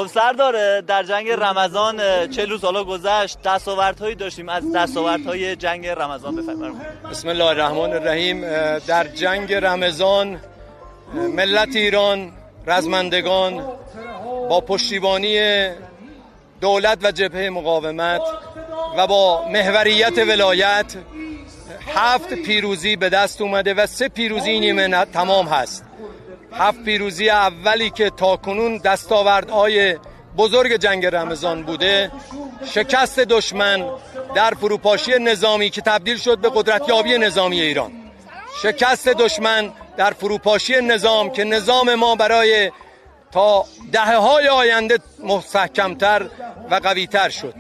خب سردار، در جنگ رمضان 40 حالا گذشت، دستاوردهایی داشتیم. از دستاوردهای جنگ رمضان بفرمایید. بسم الله الرحمن الرحیم. در جنگ رمضان ملت ایران، رزمندگان با پشتیبانی دولت و جبهه مقاومت و با محوریت ولایت 7 پیروزی به دست اومده و 3 پیروزی نیمه تمام هست. 7 پیروزی اولی که تاکنون دستاوردهای بزرگ جنگ رمضان بوده، شکست دشمن در فروپاشی نظامی که تبدیل شد به قدرتیابی نظامی ایران، شکست دشمن در فروپاشی نظام که نظام ما برای تا دهه‌های آینده محکم‌تر و قوی‌تر شد،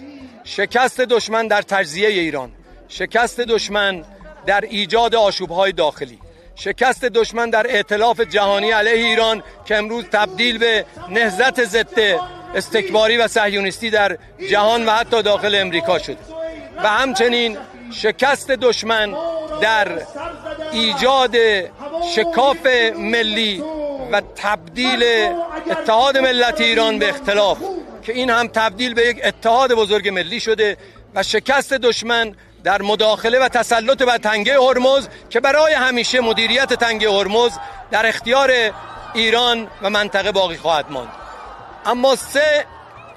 شکست دشمن در تجزیه ایران، شکست دشمن در ایجاد آشوب‌های داخلی، شکست دشمن در ائتلاف جهانی علیه ایران که امروز تبدیل به نهضت ضد استکباری و صهیونیستی در جهان و حتی داخل امریکا شده و همچنین شکست دشمن در ایجاد شکاف ملی و تبدیل اتحاد ملت ایران به اختلاف که این هم تبدیل به یک اتحاد بزرگ ملی شده و شکست دشمن در مداخله و تسلط بر تنگه هرمز که برای همیشه مدیریت تنگه هرمز در اختیار ایران و منطقه باقی خواهد ماند. اما 3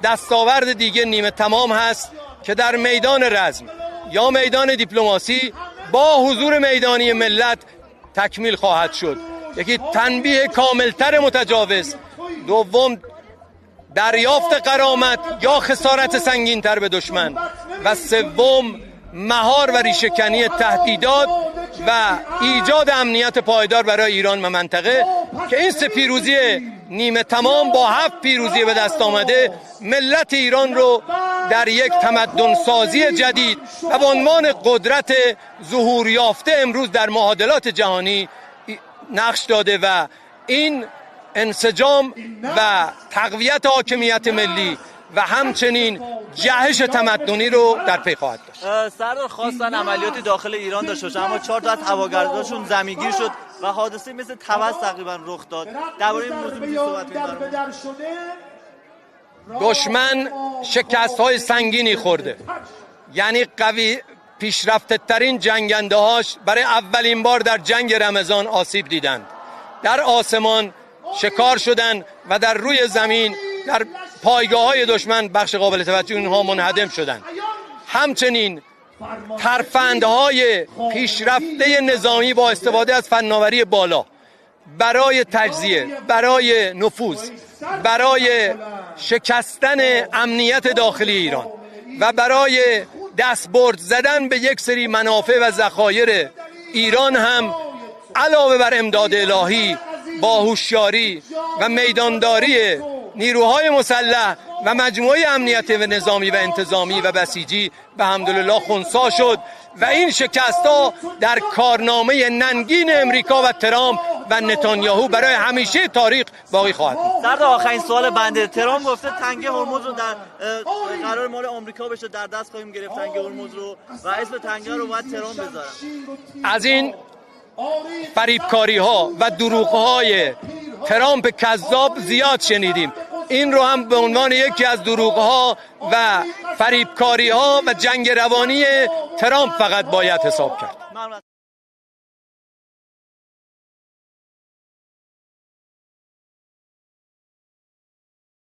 دستاورد دیگه نیمه تمام هست که در میدان رزم یا میدان دیپلماسی با حضور میدانی ملت تکمیل خواهد شد. یکی تنبیه کاملتر متجاوز، دوم دریافت غرامت یا خسارت سنگینتر به دشمن و سوم مهار و ریشه‌کنی تهدیدات و ایجاد امنیت پایدار برای ایران و منطقه که این 3 پیروزی نیمه تمام با 7 پیروزی به دست آمده ملت ایران رو در یک تمدن سازی جدید و به عنوان قدرت ظهور یافته امروز در معادلات جهانی نقش داده و این انسجام و تقویت حاکمیت ملی و همچنین جهش تمدنی رو در پی خواهد داشت. سردار، خواستن عملیاتی داخل ایران داشته باشه اما 4 تا از هواگرداشون زمینگیر شد و حادثه مثل طوس تقریبا رخ داد. درباره این موضوع صحبت کنید. دشمن شکست‌های سنگینی خورده، یعنی قوی پیشرفته ترین جنگنده هاش برای اولین بار در جنگ رمضان آسیب دیدند. در آسمان شکار شدند و در روی زمین در پایگاه‌های دشمن بخش قابل توجه اونها منهدم شدند. همچنین ترفندهای پیشرفته نظامی با استفاده از فناوری بالا برای تجزیه، برای نفوذ، برای شکستن امنیت داخلی ایران و برای دستبرد زدن به یک سری منافع و ذخایر ایران هم علاوه بر امداد الهی با هوشیاری و میدانداری نیروهای مسلح و مجموعه امنیتی و نظامی و انتظامی و بسیجی به حمدالله خنثی شد و این شکست‌ها در کارنامه ننگین امریکا و ترامپ و نتانیاهو برای همیشه تاریخ باقی خواهد بود. سردار، آخرین سوال بنده. ترامپ گفته تنگه هرمز رو در قرار مال آمریکا بشه، در دست خواهیم گرفت تنگه هرمز رو و اسم تنگه رو باید ترامپ بذارن. از این فریبکاری ها و دروغ های ترامپ کذاب زیاد شنیدیم. این رو هم به عنوان یکی از دروغ ها و فریبکاری ها و جنگ روانی ترامپ فقط باید حساب کرد.